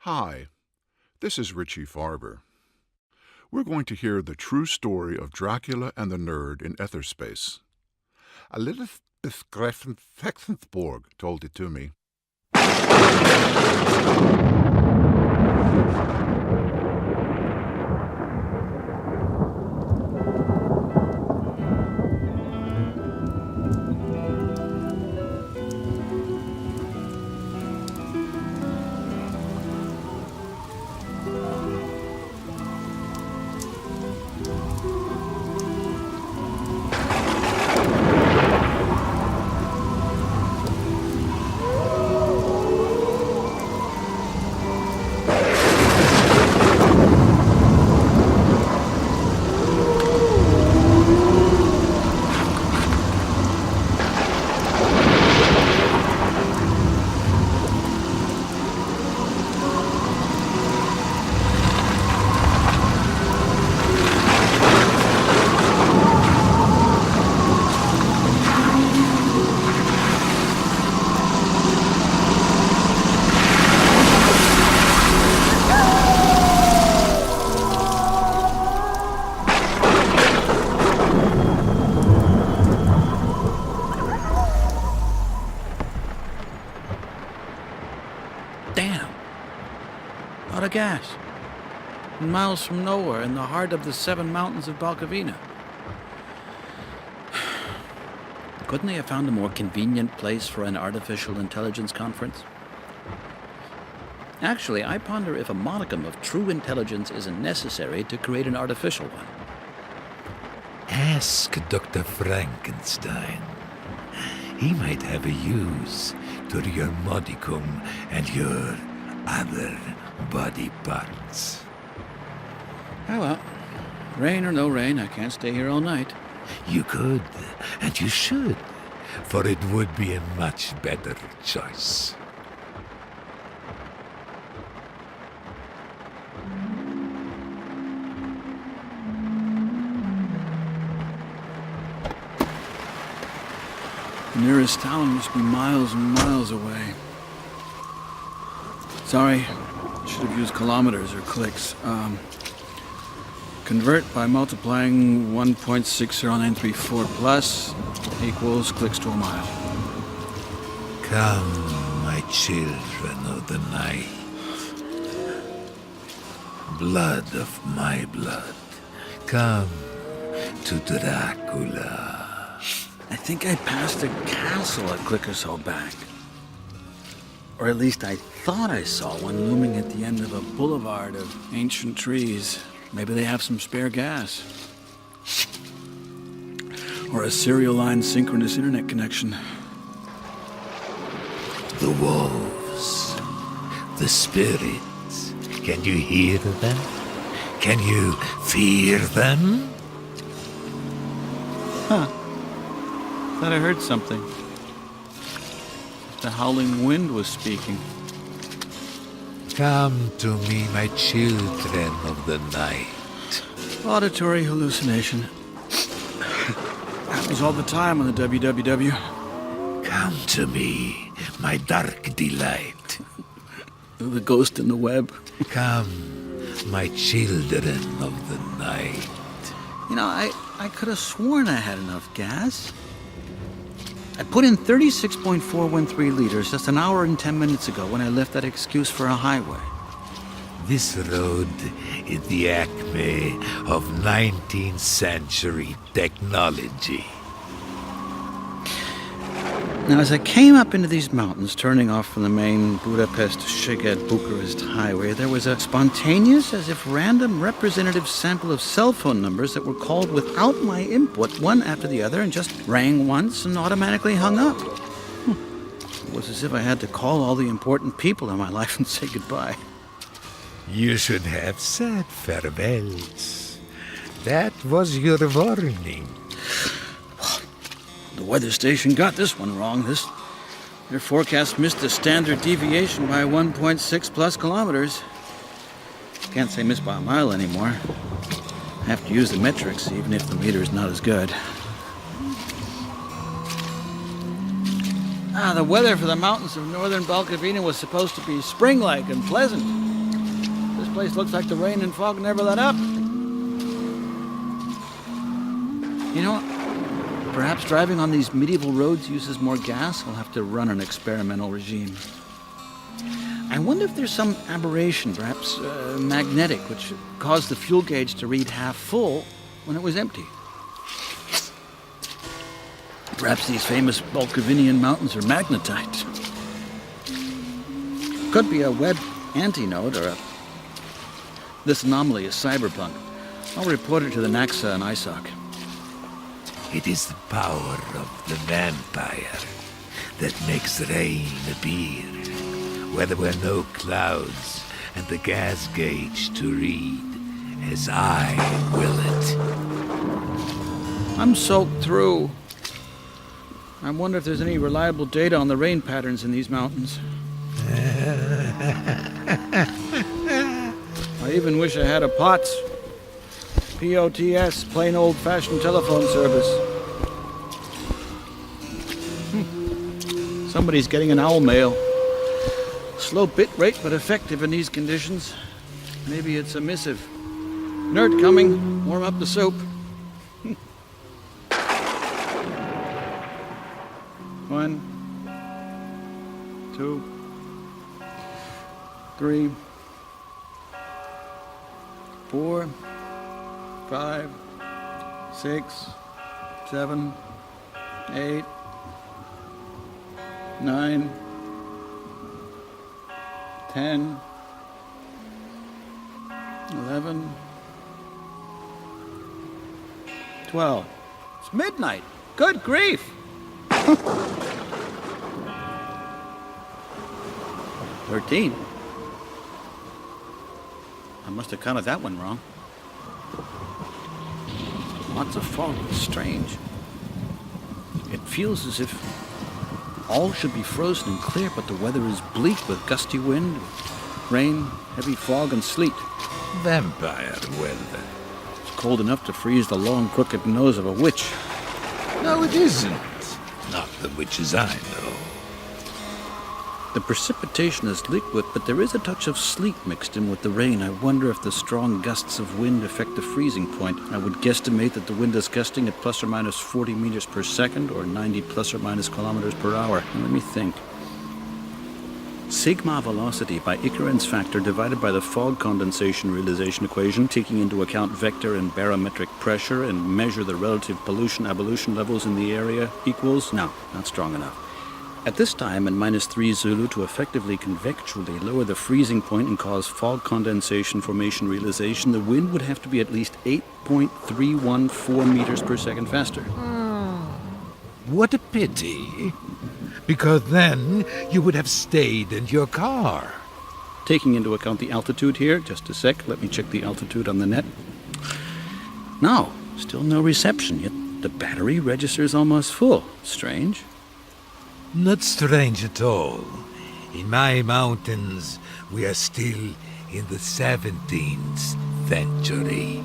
Hi, this is Richie Farber. We're going to hear the true story of Dracula and the Nerd in Aetherspace. Elizabeth Greffenborg told it to me. Damn! Out of gas. Miles from nowhere in the heart of the 7 mountains of Balkovina. Couldn't they have found a more convenient place for an artificial intelligence conference? Actually, I ponder if a modicum of true intelligence isn't necessary to create an artificial one. Ask Dr. Frankenstein. He might have a use to your modicum and your other body parts. Oh well, rain or no rain, I can't stay here all night. You could, and you should, for it would be a much better choice. The nearest town must be miles and miles away. Sorry, should have used kilometers or clicks. Convert by multiplying 1.60934 plus equals clicks to a mile. Come, my children of the night. Blood of my blood. Come to Dracula. I think I passed a castle a click or so back. Or at least I thought I saw one looming at the end of a boulevard of ancient trees. Maybe they have some spare gas. Or a serial line synchronous internet connection. The wolves, the spirits, can you hear them? Can you fear them? Huh. Thought I heard something. The howling wind was speaking. Come to me, my children of the night. Auditory hallucination. Happens all the time on the WWW. Come to me, my dark delight. The ghost in the web. Come, my children of the night. You know, I could have sworn I had enough gas. I put in 36.413 liters just an hour and 10 minutes ago when I left that excuse for a highway. This road is the acme of 19th century technology. Now, as I came up into these mountains, turning off from the main Budapest-Szeged-Bucharest highway, there was a spontaneous, as if random, representative sample of cell phone numbers that were called without my input, one after the other, and just rang once and automatically hung up. It was as if I had to call all the important people in my life and say goodbye. You should have said farewells. That was your warning. The weather station got this one wrong. Their forecast missed the standard deviation by 1.6 plus kilometers. Can't say missed by a mile anymore. I have to use the metrics, even if the meter's not as good. The weather for the mountains of northern Balkovina was supposed to be spring-like and pleasant. This place looks like the rain and fog never let up. You know, perhaps driving on these medieval roads uses more gas. I'll have to run an experimental regime. I wonder if there's some aberration, perhaps magnetic, which caused the fuel gauge to read half full when it was empty. Perhaps these famous Bulgarian mountains are magnetite. Could be a web antinode or this anomaly is cyberpunk. I'll report it to the NAXA and ISOC. It is the power of the vampire that makes rain appear, where there were no clouds and the gas gauge to read, as I will it. I'm soaked through. I wonder if there's any reliable data on the rain patterns in these mountains. I even wish I had a POTS. POTS, plain old-fashioned telephone service. Somebody's getting an owl mail. Slow bit rate, but effective in these conditions. Maybe it's a missive. Nerd coming. Warm up the soap. 1, 2, 3, 4, 5, 6, 7, 8, 9, 10, 11, 12. It's midnight. Good grief. 13. I must have counted that one wrong. Lots of fog. Strange. It feels as if all should be frozen and clear, but the weather is bleak with gusty wind, rain, heavy fog, and sleet. Vampire weather. It's cold enough to freeze the long, crooked nose of a witch. No, it isn't. Not the witches I know. The precipitation is liquid, but there is a touch of sleet mixed in with the rain. I wonder if the strong gusts of wind affect the freezing point. I would guesstimate that the wind is gusting at plus or minus 40 meters per second, or 90 plus or minus kilometers per hour. Now, let me think. Sigma velocity by Ikarin's factor divided by the fog condensation realization equation, taking into account vector and barometric pressure and measure the relative pollution-abolition levels in the area, equals... No, not strong enough. At this time, in -3 Zulu, to effectively convectually lower the freezing point and cause fog condensation formation realization, the wind would have to be at least 8.314 meters per second faster. What a pity. Because then you would have stayed in your car. Taking into account the altitude here, just a sec, let me check the altitude on the net. No, still no reception, yet the battery registers almost full. Strange. Not strange at all. In my mountains, we are still in the 17th century.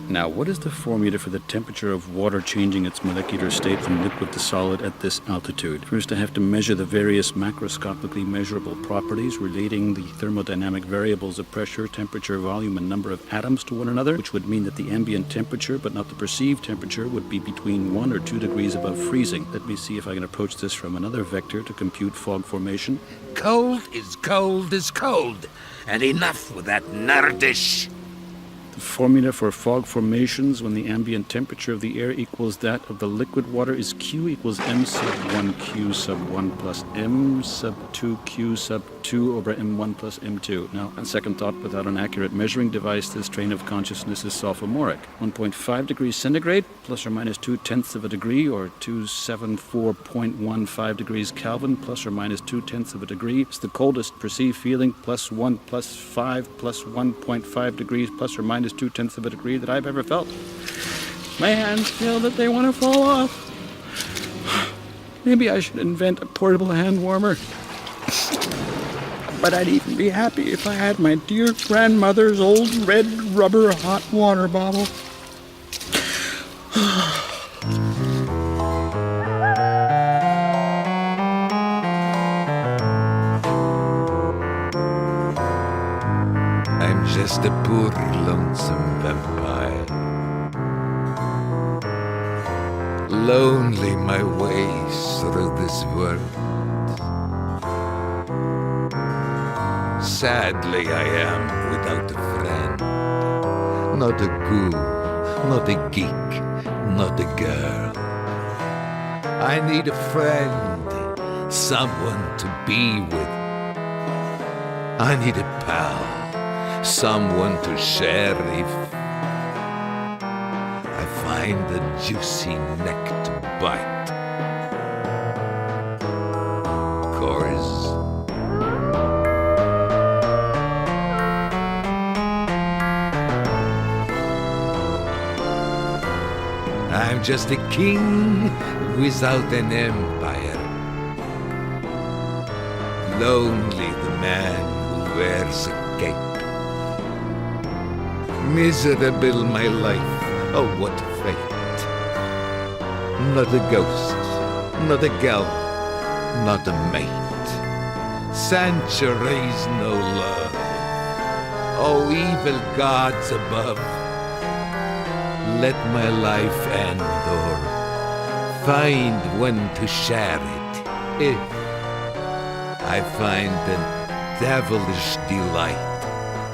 Now, what is the formula for the temperature of water changing its molecular state from liquid to solid at this altitude? First, I have to measure the various macroscopically measurable properties relating the thermodynamic variables of pressure, temperature, volume, and number of atoms to one another, which would mean that the ambient temperature, but not the perceived temperature, would be between 1 or 2 degrees above freezing. Let me see if I can approach this from another vector to compute fog formation. Cold is cold is cold. And enough with that nerdish. The formula for fog formations when the ambient temperature of the air equals that of the liquid water is Q equals M sub 1 Q sub 1 plus M sub 2 Q sub 2 over M1 plus M2. Now, on second thought, without an accurate measuring device, this train of consciousness is sophomoric. 1.5 degrees centigrade, plus or minus 2/10 of a degree, or 274.15 degrees Kelvin, plus or minus 2/10 of a degree, is the coldest perceived feeling, plus 1 plus 5 plus 1.5 degrees, plus or minus 2/10 of a degree that I've ever felt. My hands feel that they want to fall off. Maybe I should invent a portable hand warmer. But I'd even be happy if I had my dear grandmother's old red rubber hot water bottle. Just a poor lonesome vampire. Lonely my ways through this world. Sadly I am without a friend. Not a ghoul, not a geek, not a girl. I need a friend, someone to be with. I need a pal, someone to share if I find a juicy neck to bite. 'Course I'm just a king without an empire. Lonely the man who wears a cape. Miserable my life, oh what a fate. Not a ghost, not a gal, not a mate. Centuries no love. Oh evil gods above, let my life end or find one to share it. If I find a devilish delight,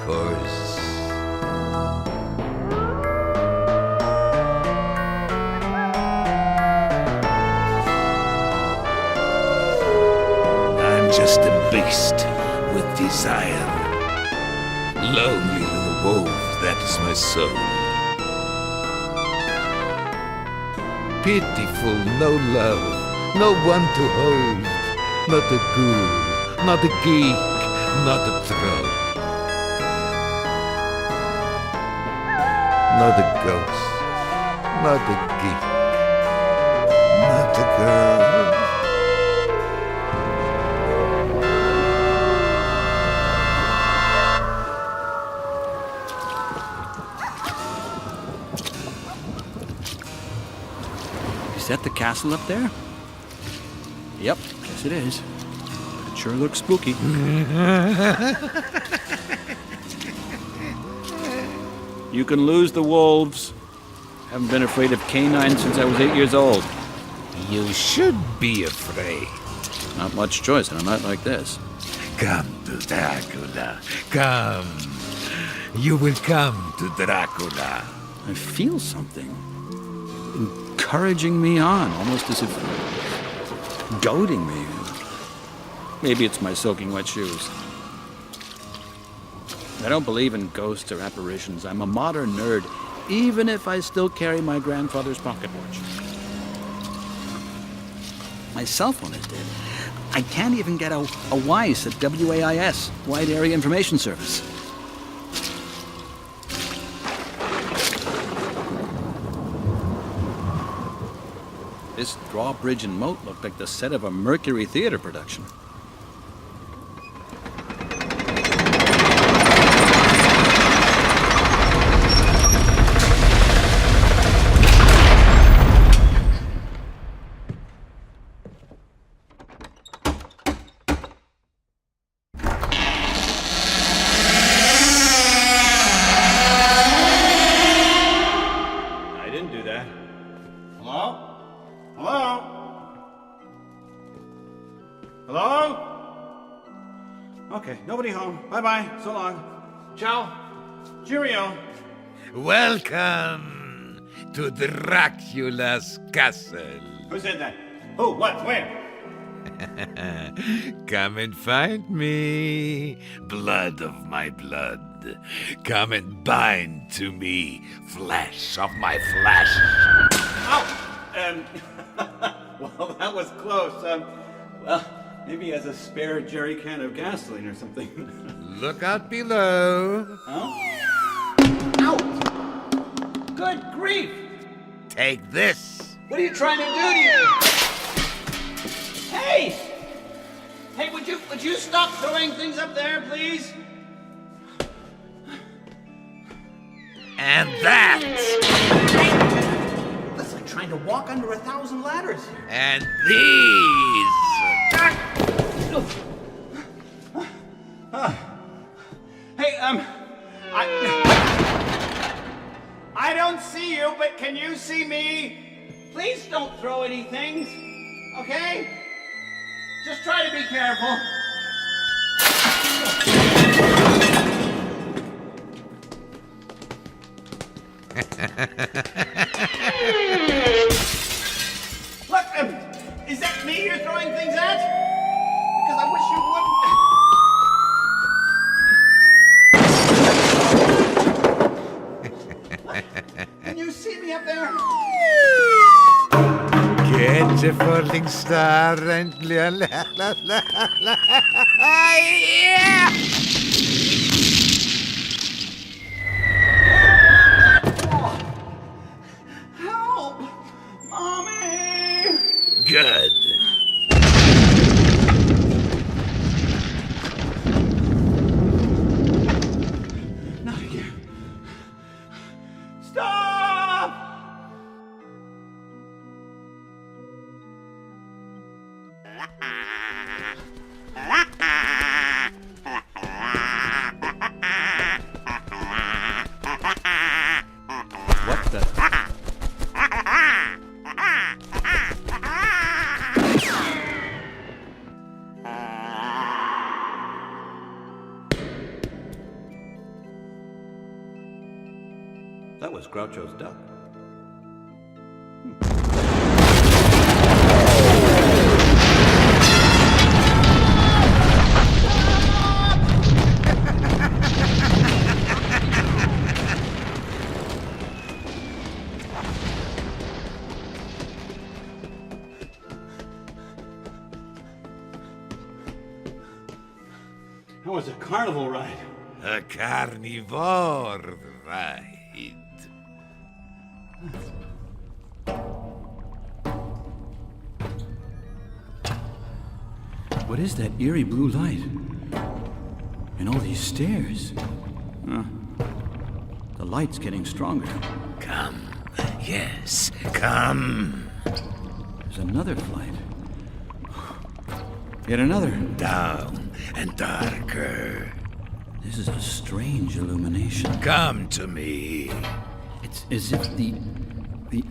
'course I'm just a beast with desire. Lonely little wolf, that is my soul. Pitiful, no love, no one to hold. Not a ghoul, not a geek, not a troll. Not a ghost, not a geek, not a girl. Is that the castle up there? Yep, yes it is. But it sure looks spooky. You can lose the wolves. Haven't been afraid of canines since I was 8 years old. You should be afraid. Not much choice on a night like this. Come to Dracula. Come. You will come to Dracula. I feel something encouraging me on, almost as if goading me. Maybe it's my soaking wet shoes. I don't believe in ghosts or apparitions. I'm a modern nerd, even if I still carry my grandfather's pocket watch. My cell phone is dead. I can't even get a WISE at WAIS, Wide Area Information Service. This drawbridge and moat looked like the set of a Mercury Theater production. I didn't do that. Hello? Hello? Hello? Okay, nobody home. Bye-bye. So long. Ciao. Cheerio. Welcome to Dracula's castle. Who said that? Who? What? Where? Come and find me, blood of my blood. Come and bind to me, flesh of my flesh. Ow! Well, that was close. Well, maybe he has a spare jerry can of gasoline or something. Look out below. Huh? Ow! Good grief! Take this. What are you trying to do to you? Hey! Hey, would you stop throwing things up there, please? And that. That's like trying to walk under 1,000 ladders. And these. Hey, can you see me? Please don't throw any things, okay? Just try to be careful. Look, is that me you're throwing things at? Because I wish you wouldn't. Can you see me up there? Catch a falling star and la la la la la. Yeah! Help! Mommy! Good. Not again. Stop! What the? That was Groucho's duck. That was a carnival ride. A carnivore ride. What is that eerie blue light? And all these stairs. The light's getting stronger. Come. Yes, come. There's another flight. Yet another. Down and darker. This is a strange illumination. Come to me. It's as if the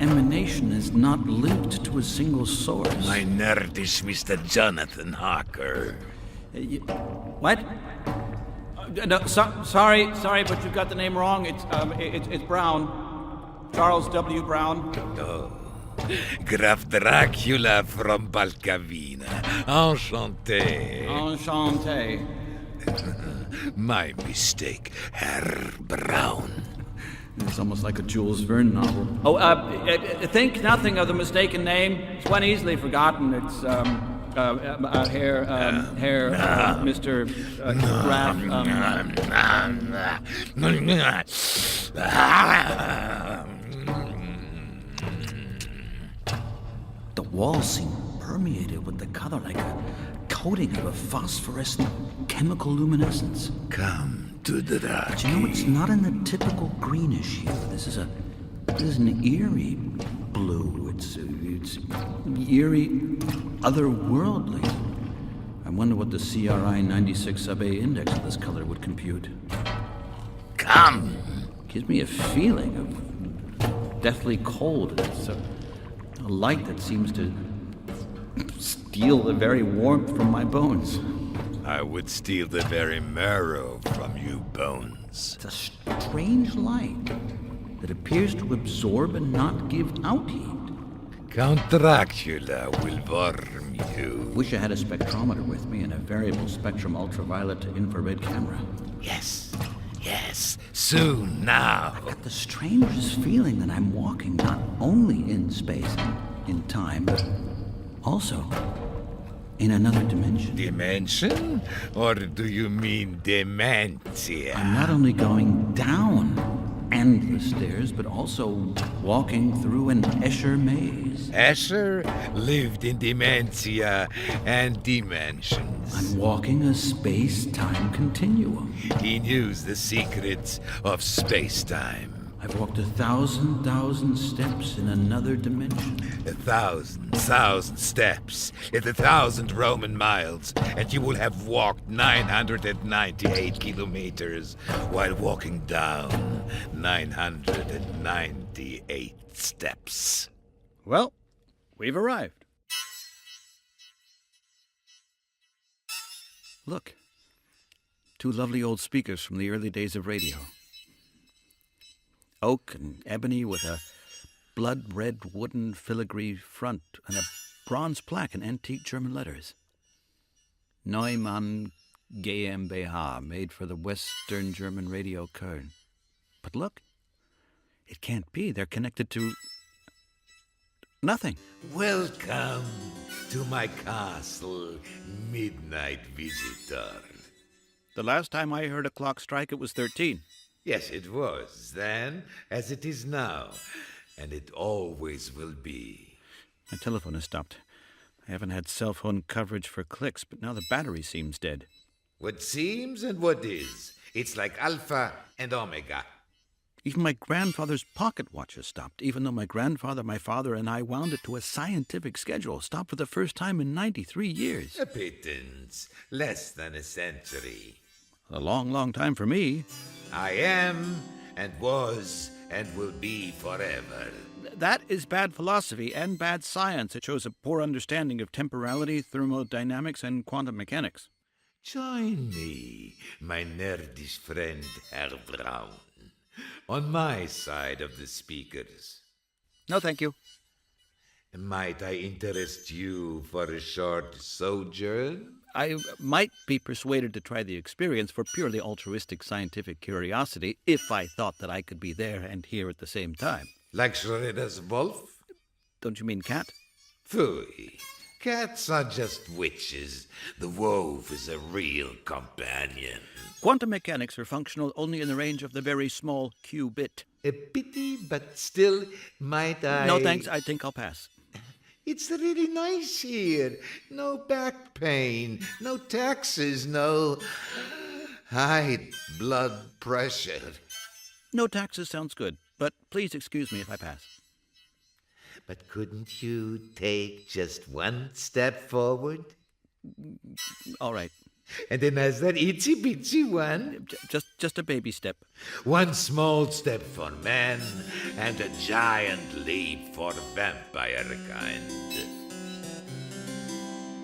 emanation is not linked to a single source. My nerdish Mr. Jonathan Harker. What? No, sorry, but you've got the name wrong. It's Brown. Charles W. Brown. Oh, Graf Dracula from Balcavina. Enchanté. Enchanté. My mistake, Herr Brown. It's almost like a Jules Verne novel. Oh, think nothing of the mistaken name. It's one easily forgotten. It's, Mr. Graf, The walls seem permeated with the color like a coating of a phosphorescent chemical luminescence. Come to the dark. But you know, it's not in the typical greenish hue. This is an eerie blue. It's eerie, otherworldly. I wonder what the CRI 96 sub-A index of this color would compute. Come. Gives me a feeling of deathly cold. It's a light that seems to steal the very warmth from my bones. I would steal the very marrow from you, Bones. It's a strange light that appears to absorb and not give out heat. Count Dracula will warm you. Wish I had a spectrometer with me and a variable spectrum ultraviolet to infrared camera. Yes, soon now. I've got the strangest feeling that I'm walking not only in space and in time, but also in another dimension. Dimension? Or do you mean dementia? I'm not only going down endless stairs, but also walking through an Escher maze. Escher lived in dementia and dimensions. I'm walking a space-time continuum. He knew the secrets of space-time. I've walked 1,000 steps in another dimension. 1,000 steps is 1,000 Roman miles, and you will have walked 998 kilometers while walking down 998 steps. Well, we've arrived. Look, 2 lovely old speakers from the early days of radio. Oak and ebony with a blood-red wooden filigree front and a bronze plaque in antique German letters. Neumann GmbH, made for the Western German Radio Köln. But look, it can't be. They're connected to nothing. Welcome to my castle, midnight visitor. The last time I heard a clock strike, it was 13. Yes, it was then, as it is now, and it always will be. My telephone has stopped. I haven't had cell phone coverage for clicks, but now the battery seems dead. What seems and what is. It's like Alpha and Omega. Even my grandfather's pocket watch has stopped, even though my grandfather, my father, and I wound it to a scientific schedule. Stopped for the first time in 93 years. A pittance. Less than a century. A long time for me. I am, and was, and will be forever. That is bad philosophy and bad science. It shows a poor understanding of temporality, thermodynamics, and quantum mechanics. Join me, my nerdish friend Herr Braun, on my side of the speakers. No, thank you. Might I interest you for a short sojourn? I might be persuaded to try the experience for purely altruistic scientific curiosity if I thought that I could be there and here at the same time. Like Schroeder's wolf? Don't you mean cat? Phooey. Cats are just witches. The wolf is a real companion. Quantum mechanics are functional only in the range of the very small qubit. A pity, but still, might I... No, thanks. I think I'll pass. It's really nice here. No back pain, no taxes, no high blood pressure. No taxes sounds good, but please excuse me if I pass. But couldn't you take just one step forward? All right. And then there's that itsy bitsy one. Just a baby step. One small step for man, and a giant leap for vampire kind.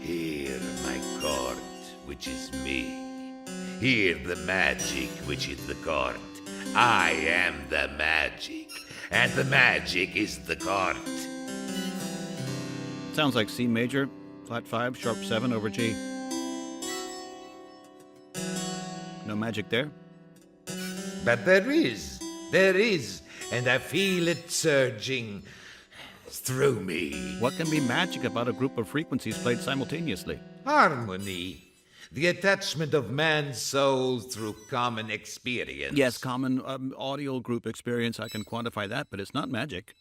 Here my court, which is me. Here the magic, which is the court. I am the magic, and the magic is the court. Sounds like C major, flat 5, sharp 7 over G. No magic there? But there is, and I feel it surging through me. What can be magic about a group of frequencies played simultaneously? Harmony, the attachment of man's soul through common experience. Yes, common audio group experience, I can quantify that, but it's not magic.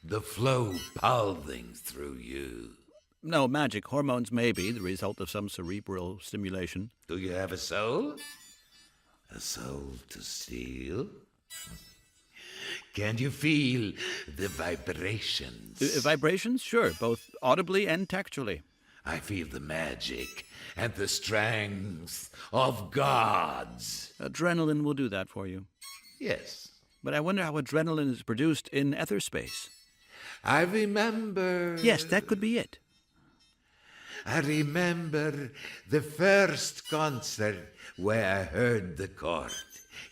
The flow pulsing through you. No, magic. Hormones may be the result of some cerebral stimulation. Do you have a soul? A soul to steal? Can you feel the vibrations? Vibrations? Sure, both audibly and textually. I feel the magic and the strength of gods. Adrenaline will do that for you. Yes. But I wonder how adrenaline is produced in Aetherspace. I remember... Yes, that could be it. I remember the first concert where I heard the chord.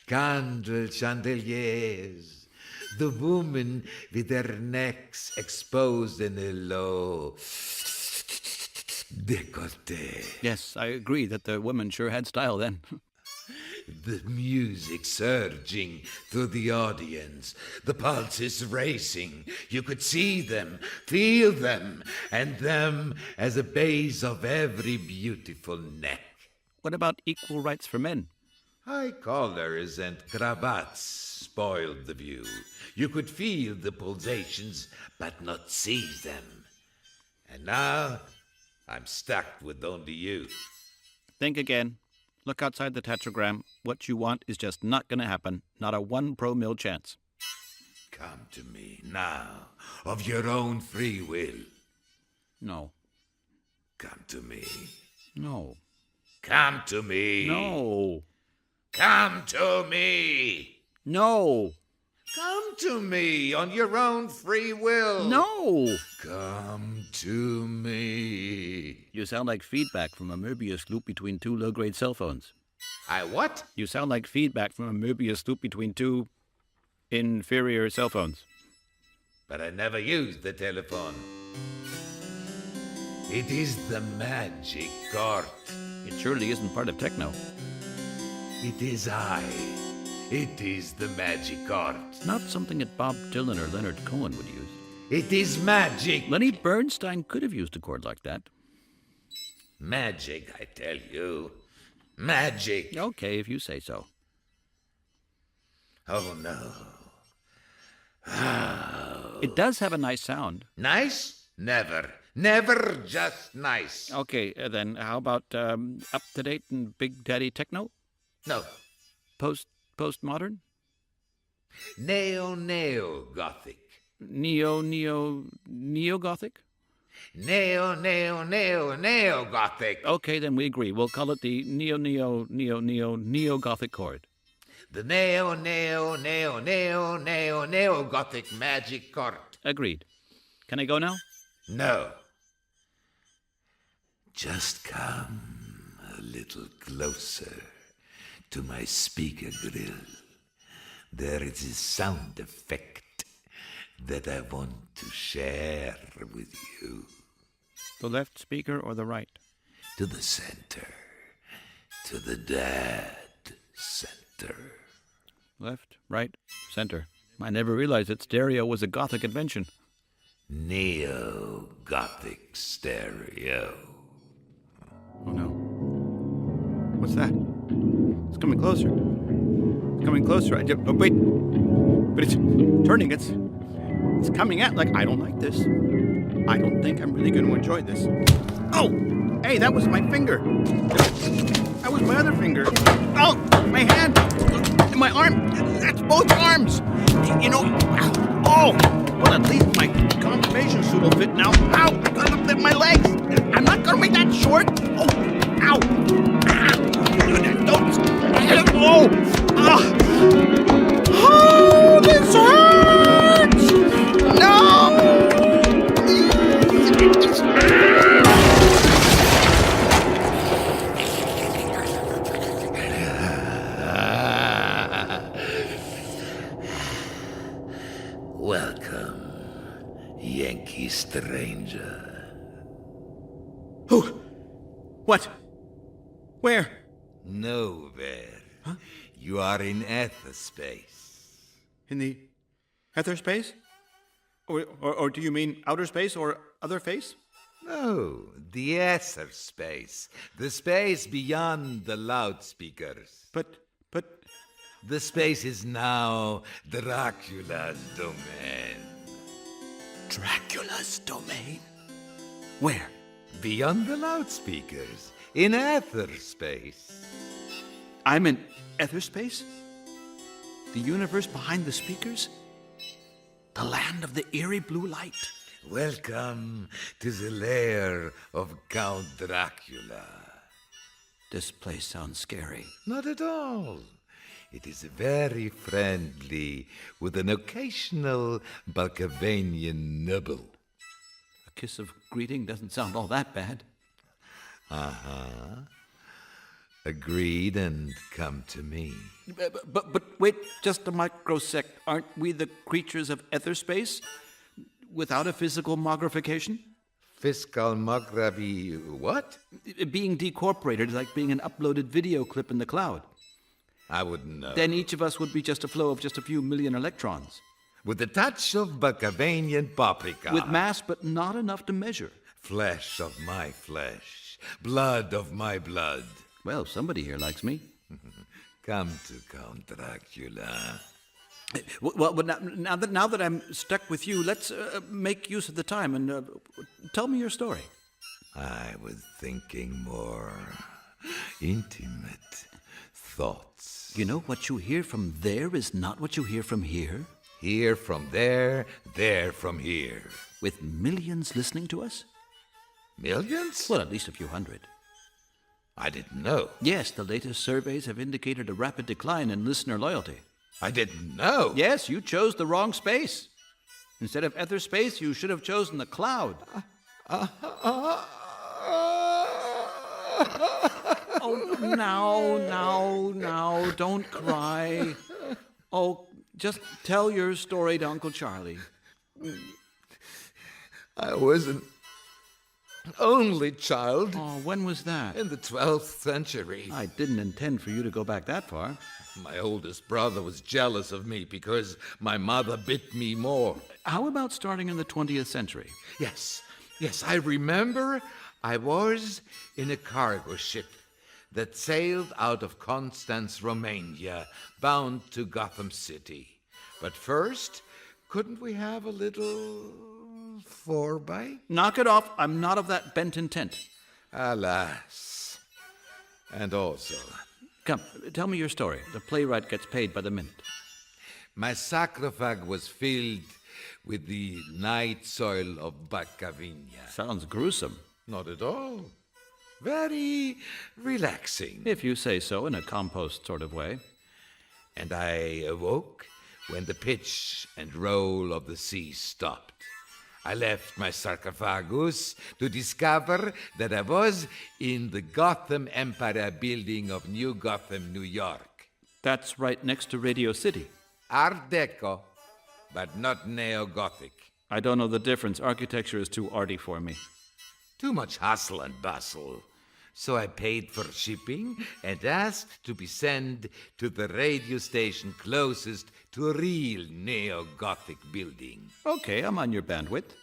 Candle chandeliers. The women with their necks exposed in a low décolleté. Yes, I agree that the women sure had style then. The music surging through the audience. The pulses racing. You could see them, feel them, and them as a base of every beautiful neck. What about equal rights for men? High collars and cravats spoiled the view. You could feel the pulsations, but not see them. And now, I'm stuck with only you. Think again. Look outside the tetragram. What you want is just not going to happen. Not a 1 pro mil chance. Come to me now, of your own free will. No. Come to me. No. Come to me. No. Come to me. No. Come to me on your own free will. No. Come to me. You sound like feedback from a Möbius loop between two low-grade cell phones. I what? You sound like feedback from a Möbius loop between two inferior cell phones. But I never used the telephone. It is the magic chord. It surely isn't part of techno. It is I. It is the magic chord. Not something that Bob Dylan or Leonard Cohen would use. It is magic. Lenny Bernstein could have used a chord like that. Magic, I tell you. Magic. Okay, if you say so. Oh, no. It does have a nice sound. Nice? Never. Never just nice. Okay, then how about up-to-date and Big Daddy techno? No. Postmodern? Neo-Gothic. Neo-Gothic? Neo-Gothic. Okay, then we agree. We'll call it the Neo-Gothic chord. The Neo-Gothic magic chord. Agreed. Can I go now? No. Just come a little closer to my speaker grill. There is a sound effect that I want to share with you. The left speaker or the right? To the center. To the dead center. Left, right, center. I never realized that stereo was a Gothic invention. Neo-Gothic stereo. Oh no. What's that? It's coming closer. It's coming closer. Oh, wait. But it's turning. It's coming at like, I don't like this. I don't think I'm really going to enjoy this. Oh! Hey, that was my finger. That was my other finger. Oh! My hand! My arm! That's both arms! You know... Oh! Well, at least my confirmation suit will fit now. Ow! My legs! I'm not going to make that short! Oh! Ow! Ah! Don't... Oh! Ah! Oh! This hurts! No! Welcome, Yankee stranger. Who? What? Where? Nowhere. Huh? You are in Aetherspace. In the Aetherspace? Or do you mean outer space or other face? No, the Aetherspace. The space beyond the loudspeakers. But... The space is now Dracula's domain. Dracula's domain? Where? Beyond the loudspeakers. In Aetherspace. I'm in Aetherspace? The universe behind the speakers? The land of the eerie blue light? Welcome to the lair of Count Dracula. This place sounds scary. Not at all. It is very friendly, with an occasional Balkavanian nibble. A kiss of greeting doesn't sound all that bad. Uh-huh. Agreed, and come to me. But wait, just a microsec. Aren't we the creatures of Aetherspace? Without a physical mogrification? Fiscal mogravi what? Being decorporated is like being an uploaded video clip in the cloud. I wouldn't know. Then each of us would be just a flow of just a few million electrons. With a touch of Balkavanian paprika. With mass, but not enough to measure. Flesh of my flesh. Blood of my blood. Well, somebody here likes me. Come to Count Dracula. Well, but now that I'm stuck with you, let's make use of the time and tell me your story. I was thinking more intimate thoughts. You know, what you hear from there is not what you hear from here. Here from there from here. With millions listening to us? Millions? Well, at least a few hundred. I didn't know. Yes, the latest surveys have indicated a rapid decline in listener loyalty. I didn't know. Yes, you chose the wrong space. Instead of Aetherspace, you should have chosen the cloud. Oh, now, don't cry. Oh, just tell your story to Uncle Charlie. I was an only child Oh, when was that? in the 12th century. I didn't intend for you to go back that far. My oldest brother was jealous of me because my mother bit me more. How about starting in the 20th century? Yes, I remember I was in a cargo ship that sailed out of Constance, Romania, bound to Gotham City. But first, couldn't we have a little 4-by? Knock it off. I'm not of that bent intent. Alas. And also, Come, tell me your story. The playwright gets paid by the minute. my sarcophag was filled with the night soil of Baccavinia. Sounds gruesome. Not at all. Very relaxing. If you say so, in a compost sort of way. And I awoke when the pitch and roll of the sea stopped. I left my sarcophagus to discover that I was in the Gotham Empire building of New Gotham, New York. That's right next to Radio City. Art Deco, but not neo-Gothic. I don't know the difference. Architecture is too arty for me. Too much hustle and bustle. So I paid for shipping and asked to be sent to the radio station closest to a real neo-Gothic building. Okay, I'm on your bandwidth.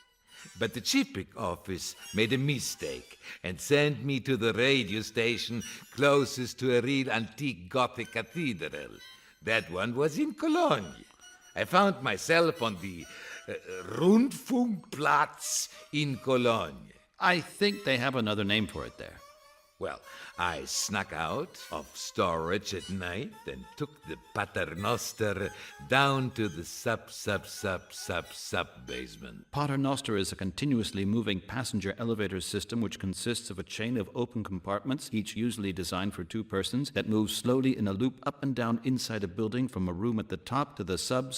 But the shipping office made a mistake and sent me to the radio station closest to a real antique Gothic cathedral. That one was in Cologne. I found myself on the Rundfunkplatz in Cologne. I think they have another name for it there. Well, I snuck out of storage at night and took the Paternoster down to the sub basement. Paternoster is a continuously moving passenger elevator system which consists of a chain of open compartments, each usually designed for 2 persons, that moves slowly in a loop up and down inside a building from a room at the top to the sub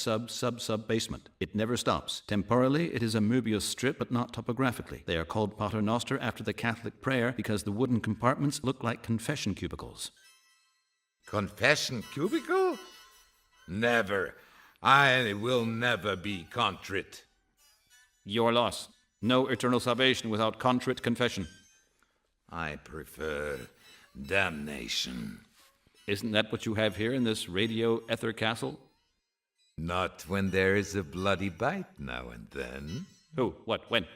basement. It never stops. Temporally, it is a Möbius strip, but not topographically. They are called Paternoster after the Catholic prayer because the wooden compartments look like confession cubicles. Confession cubicle? Never. I will never be contrite. Your loss. No eternal salvation without contrite confession. I prefer damnation. Isn't that what you have here in this radio ether castle? Not when there is a bloody bite now and then. Who? What? When?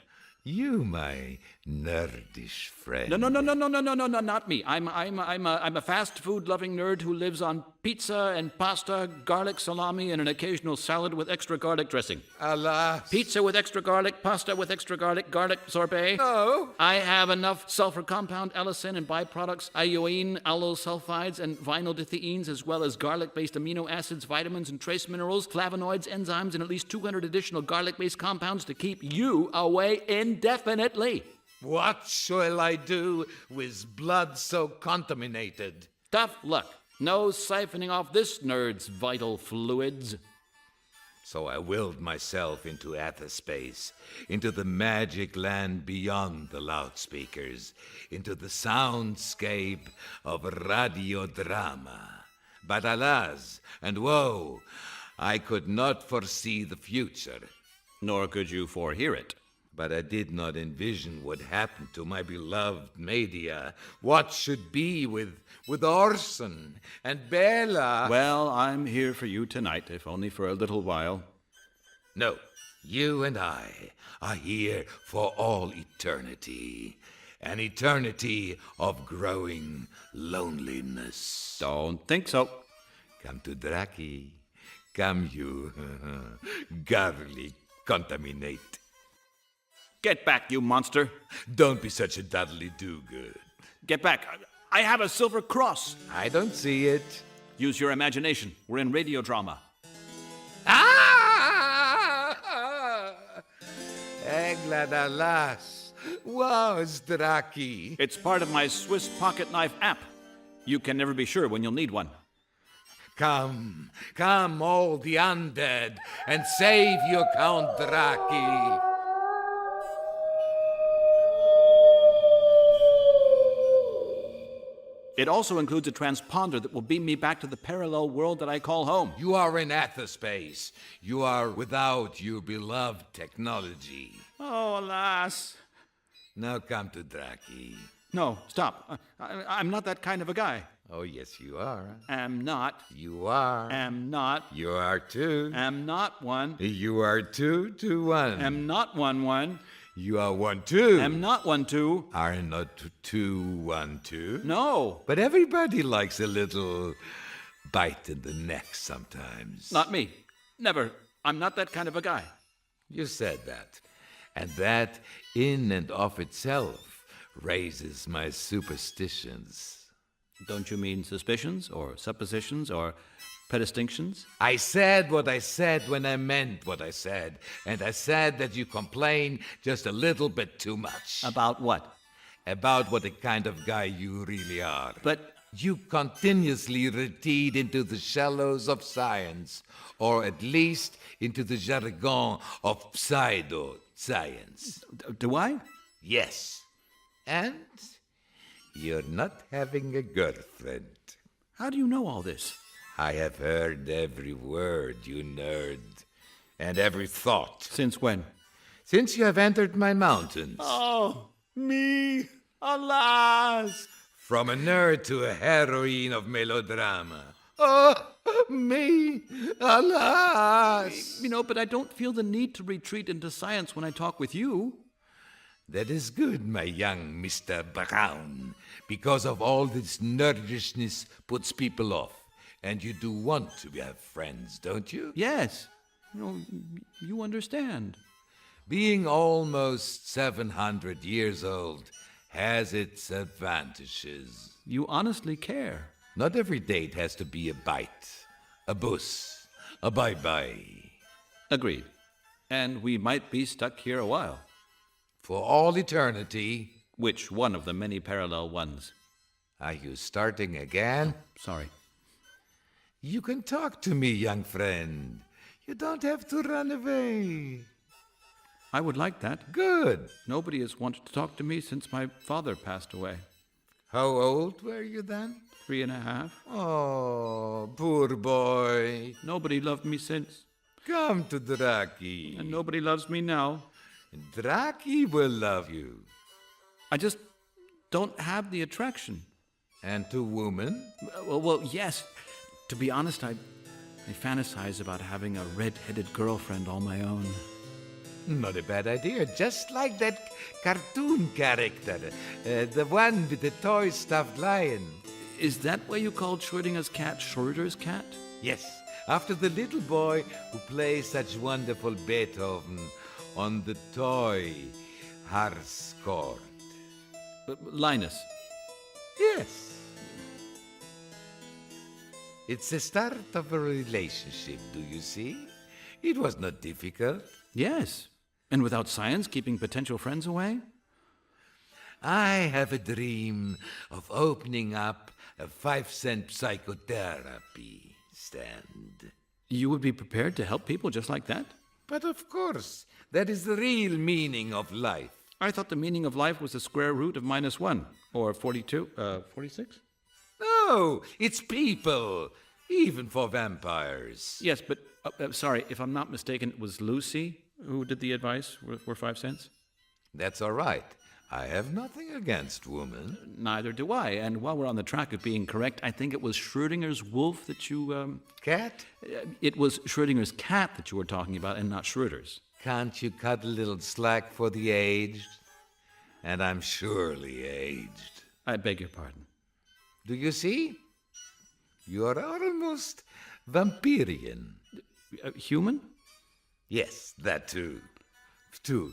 You, my nerdish friend. No, not me. I'm a fast food loving nerd who lives on pizza and pasta, garlic salami, and an occasional salad with extra garlic dressing. Alas. Pizza with extra garlic, pasta with extra garlic, garlic sorbet. No. I have enough sulfur compound allicin and byproducts, ioine, allosulfides, and vinyldithenes, as well as garlic-based amino acids, vitamins, and trace minerals, flavonoids, enzymes, and at least 200 additional garlic-based compounds to keep you away indefinitely. What shall I do with blood so contaminated? Tough luck. No siphoning off this nerd's vital fluids. So I willed myself into Aetherspace, into the magic land beyond the loudspeakers, into the soundscape of radiodrama. But alas, and woe, I could not foresee the future. Nor could you forehear it. But I did not envision what happened to my beloved Media. What should be with Orson and Bella? Well, I'm here for you tonight, if only for a little while. No, you and I are here for all eternity. An eternity of growing loneliness. Don't think so. Come to Draki. Come you, garlic contaminate. Get back, you monster. Don't be such a dudley do-good. Get back. I have a silver cross. I don't see it. Use your imagination. We're in radio drama. Ah! glad alas was Draki. It's part of my Swiss pocket knife app. You can never be sure when you'll need one. Come, all the undead, and save your Count Draki. It also includes a transponder that will beam me back to the parallel world that I call home. You are in Aetherspace. You are without your beloved technology. Oh, alas. Now come to Draki. No, stop. I'm not that kind of a guy. Oh, yes, you are. Am not. You are. Am not. You are too. Am not one. You are 2 to 1. Am not one. You are 1 2. Am not 1 2. Are not 2 1 2. No. But everybody likes a little bite in the neck sometimes. Not me. Never. I'm not that kind of a guy. You said that. And that, in and of itself, raises my superstitions. Don't you mean suspicions or suppositions or predistinctions? I said what I said when I meant what I said. And I said that you complain just a little bit too much. About what? About what the kind of guy you really are. But you continuously retreat into the shallows of or at least into the jargon of pseudo-science. Do I? Yes. And you're not having a girlfriend. How do you know all this? I have heard every word, you nerd, and every thought. Since when? Since you have entered my mountains. Oh, me, alas! From a nerd to a heroine of melodrama. Oh, me, alas! You know, but I don't feel the need to retreat into science when I talk with you. That is good, my young Mr. Brown, because of all this nerdishness puts people off. And you do want to have friends, don't you? Yes. You know, you understand. Being almost 700 years old has its advantages. You honestly care. Not every date has to be a bite, a bus, a bye-bye. Agreed. And we might be stuck here a while. For all eternity. Which one of the many parallel ones? Are you starting again? Sorry. You can talk to me, young friend. You don't have to run away. I would like that. Good. Nobody has wanted to talk to me since my father passed away. How old were you then? 3.5. Oh, poor boy. Nobody loved me since. Come to Draki. And nobody loves me now. Draki will love you. I just don't have the attraction. And to women? Well, yes. To be honest, I fantasize about having a red-headed girlfriend all my own. Not a bad idea. Just like that cartoon character. The one with the toy stuffed lion. Is that why you called Schrödinger's cat Schröder's cat? Yes. After the little boy who plays such wonderful Beethoven on the toy harpsichord. Linus. Yes. It's the start of a relationship, do you see? It was not difficult. Yes. And without science keeping potential friends away? I have a dream of opening up a 5-cent psychotherapy stand. You would be prepared to help people just like that? But of course, that is the real meaning of life. I thought the meaning of life was the square root of -1, or 46? No, it's people, even for vampires. Yes, but, sorry, if I'm not mistaken, it was Lucy who did the advice for 5 cents? That's all right. I have nothing against women. Neither do I. And while we're on the track of being correct, I think it was Schrödinger's wolf that you, Cat? It was Schrödinger's cat that you were talking about and not Schröder's. Can't you cut a little slack for the aged? And I'm surely aged. I beg your pardon. Do you see? You're almost vampirian. Human? Yes, that too. Two,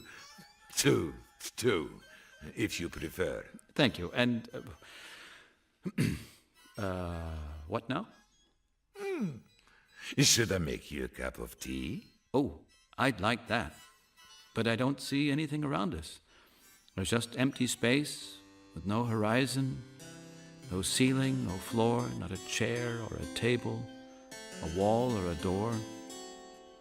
if you prefer. Thank you. And, what now? Should I make you a cup of tea? Oh, I'd like that. but I don't see anything around us. There's just empty space with no horizon, no ceiling, no floor, not a chair or a table, a wall or a door.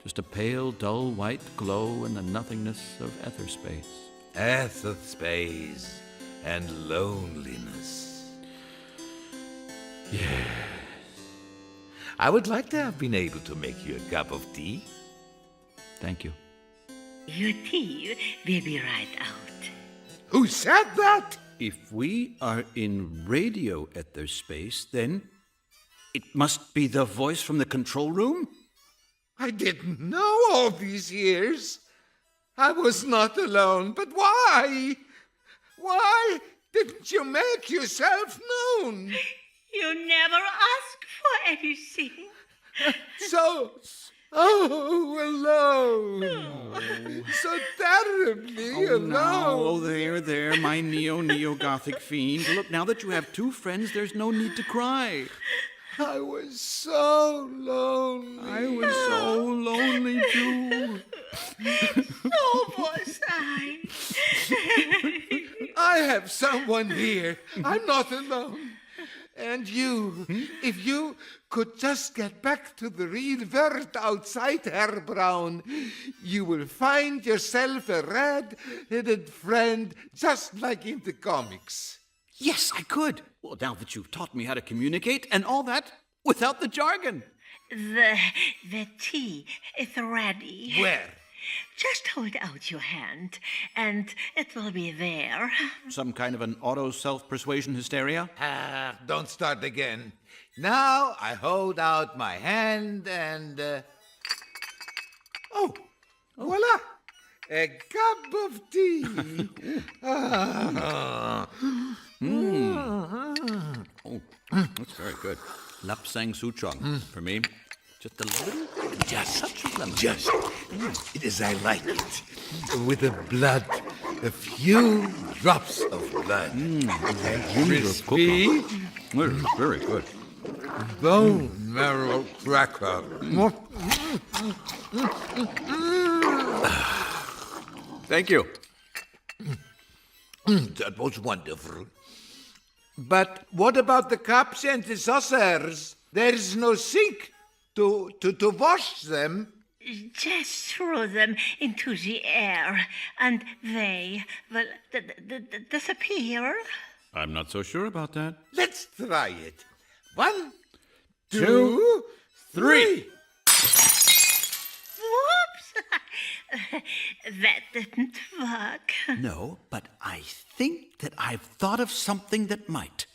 Just a pale, dull white glow in the nothingness of Aetherspace. Aetherspace and loneliness. Yes. I would like to have been able to make you a cup of tea. Thank you. Your tea will be right out. Who said that? If we are in radio Aetherspace, then it must be the voice from the control room? I didn't know all these years. I was not alone, but why? Why didn't you make yourself known? You never asked for anything. So alone. So terribly alone. There, my neo-Gothic fiend. Look, now that you have two friends, there's no need to cry. I was so lonely. I was so lonely, too. So was I. I have someone here. I'm not alone. And you, if you could just get back to the real world outside, Herr Brown, you will find yourself a red-headed friend just like in the comics. Yes, I could. Well, now that you've taught me how to communicate and all that without the jargon. The tea is ready. Where? Just hold out your hand, and it will be there. Some kind of an auto self-persuasion hysteria? Don't start again. Now I hold out my hand and... Oh, voila! A cup of tea. Oh, that's very good. Lapsang Souchong for me. Just a little, touch of lemon. It is I like it. With the blood, a few drops of blood. And crispy, Very good. bone marrow cracker. Thank you. That was wonderful. But what about the cups and the saucers? There is no sink to wash them. Just throw them into the air, and they will disappear. I'm not so sure about that. Let's try it. 1, 2, 3. Whoops! That didn't work. No, but I think that I've thought of something that might.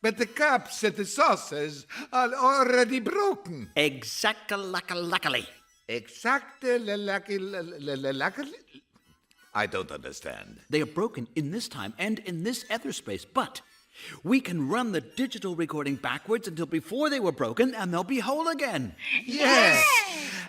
But the cups and the saucers are already broken. Exactly. Exactly. I don't understand. They are broken in this time and in this Aetherspace, but we can run the digital recording backwards until before they were broken, and they'll be whole again. Yes.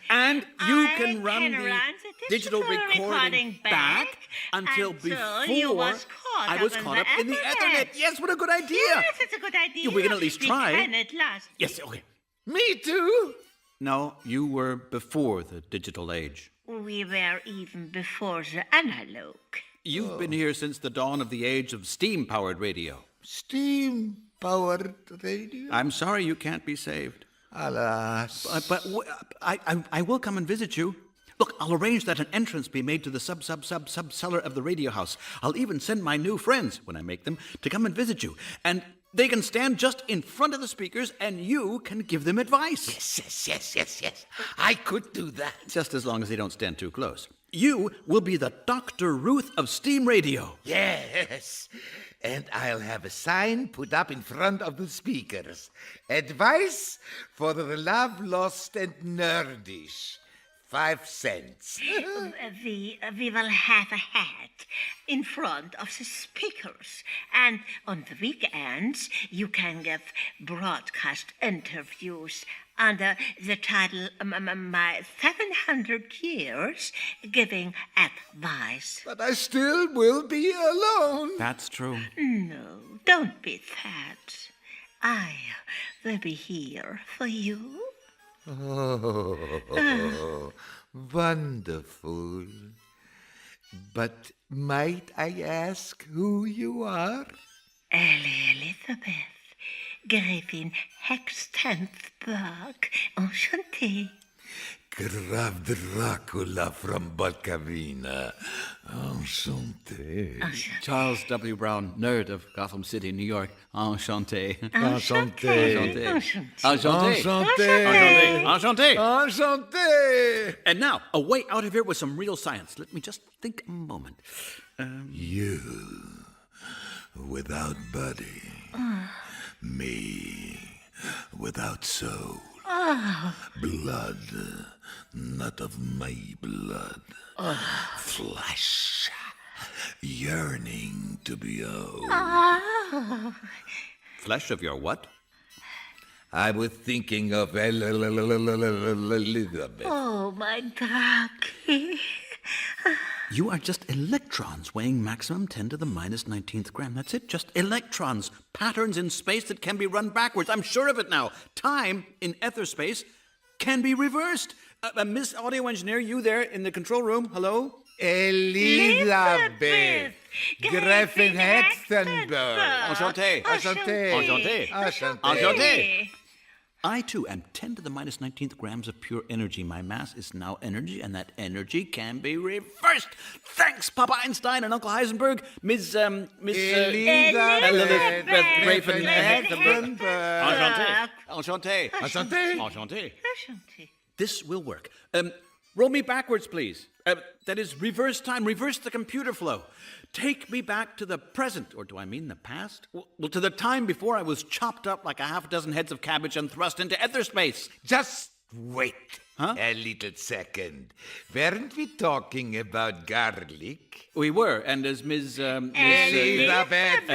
And you I can run the digital recording back until before you was I was caught up in the Ethernet. Yes, what a good idea. Yes, it's a good idea. We can at least try. We can at last. Yes, okay. Me too. No, you were before the digital age. We were even before the analog. You've been here since the dawn of the age of steam-powered radio. Steam-powered radio? I'm sorry you can't be saved. Alas. But I will come and visit you. Look, I'll arrange that an entrance be made to the sub-cellar of the radio house. I'll even send my new friends, when I make them, to come and visit you. And they can stand just in front of the speakers, and you can give them advice. Yes. I could do that. Just as long as they don't stand too close. You will be the Dr. Ruth of Steam Radio. Yes. And I'll have a sign put up in front of the speakers. Advice for the love lost and nerdish. 5 cents. We will have a hat in front of the speakers. And on the weekends, you can give broadcast interviews under the title My 700 Years Giving Advice. But I still will be alone. That's true. No, don't be sad. I will be here for you. Oh, wonderful. But might I ask who you are? Elizabeth, Gräfin Hextensburg, enchantée. Graf Dracula from Balkavina. Enchanté. Charles W. Brown, nerd of Gotham City, New York. Enchanté. Enchanté. Enchanté. Enchanté. Enchanté. Enchanté. And now, a way out of here with some real science. Let me just think a moment. You, without body. Me, without soul. Blood, not of my blood. Flesh, yearning to be old. Flesh of your what? I was thinking of Elizabeth. Oh, my Draki. You are just electrons weighing maximum 10 to the minus 19th gram. That's it, just electrons. Patterns in space that can be run backwards. I'm sure of it now. Time in Aetherspace can be reversed. Miss Audio Engineer, you there in the control room, hello? Elizabeth. Gräfin Hextensburg. Enchanté. Enchanté. Enchanté. Enchanté. Enchanté. I, too, am 10 to the minus 19th grams of pure energy. My mass is now energy, and that energy can be reversed. Thanks, Papa Einstein and Uncle Heisenberg. Miss Elizabeth Gräfin Hextensburg. Enchanté. Enchanté. Enchanté. Enchanté. Enchantée. This will work. Roll me backwards, please. That is, reverse time. Reverse the computer flow. Take me back to the present, or do I mean the past? Well, to the time before I was chopped up like a half dozen heads of cabbage and thrust into Aetherspace. Just wait Huh? a little second. Weren't we talking about garlic? We were, and as Ms. Elizabeth Elizabeth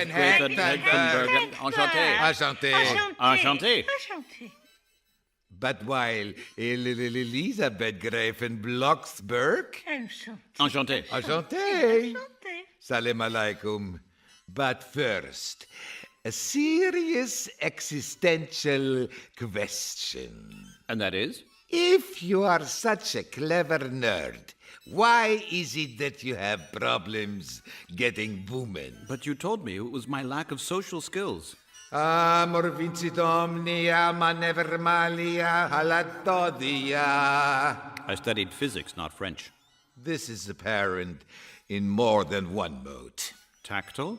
Gräfin Hextensburg. Hextensburg. Enchanté. Enchanté. Enchanté. Enchantée. But while Elizabeth Gräfin Blocksberg. Enchantée. Enchanté. Enchanté. Enchantée. Salam alaikum. But first, a serious existential question. And that is? If you are such a clever nerd, why is it that you have problems getting women? But you told me it was my lack of social skills. Amor vincit omnia, manever malia, halatodia. I studied physics, not French. This is apparent in more than one mode. Tactile?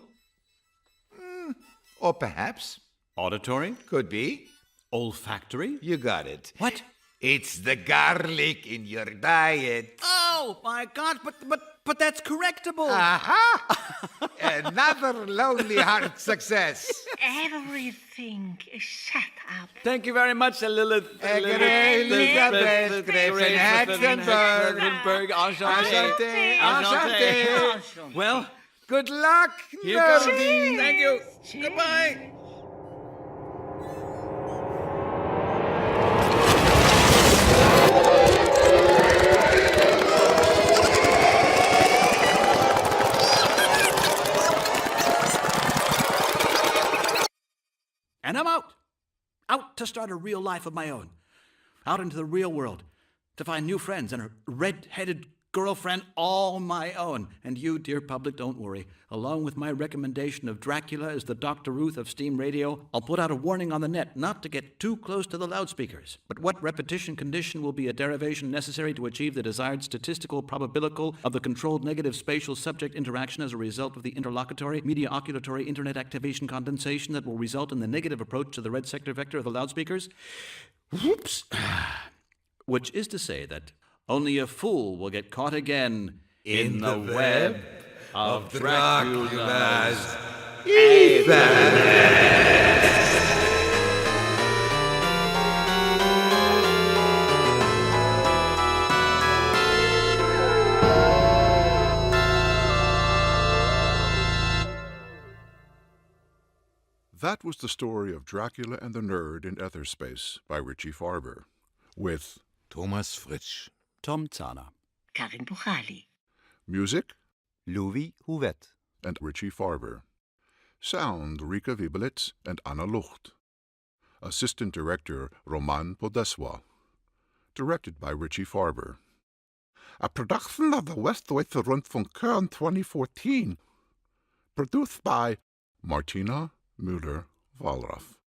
Or perhaps, Auditory? could be, Olfactory? you got it. What? It's the garlic in your diet. Oh, my God, but that's correctable. Aha! Another lonely heart success. Everything is set up. Thank you very much, Elizabeth Elizabeth Gräfin Hextensburg. Enchanté. Enchanté. Enchanté. Well, Good luck, here comes. nerdy. Thank you. Goodbye. And I'm out. Out to start a real life of my own. Out into the real world. To find new friends and a red-headed girlfriend all my own. And you, dear public, don't worry. Along with my recommendation of Dracula as the Dr. Ruth of Steam Radio, I'll put out a warning on the net not to get too close to the loudspeakers. But what repetition condition will be a derivation necessary to achieve the desired statistical probabilical of the controlled negative spatial subject interaction as a result of the interlocutory media oculatory internet activation condensation that will result in the negative approach to the red sector vector of the loudspeakers? Whoops. Which is to say that only a fool will get caught again in the web of Dracula's That was the story of Dracula and the Nerd in Aetherspace by Richie Farber, with Thomas Fritsch, Ton Zahner. Karin Buchali. music Louis Houvet. and Richie Farber. Sound Rika Wibelitz and Anna Lucht. Assistant Director Roman Podeswa. Directed by Richie Farber. a production of the Westdeutsche Rundfunk Köln 2014, produced by Martina Wallruf.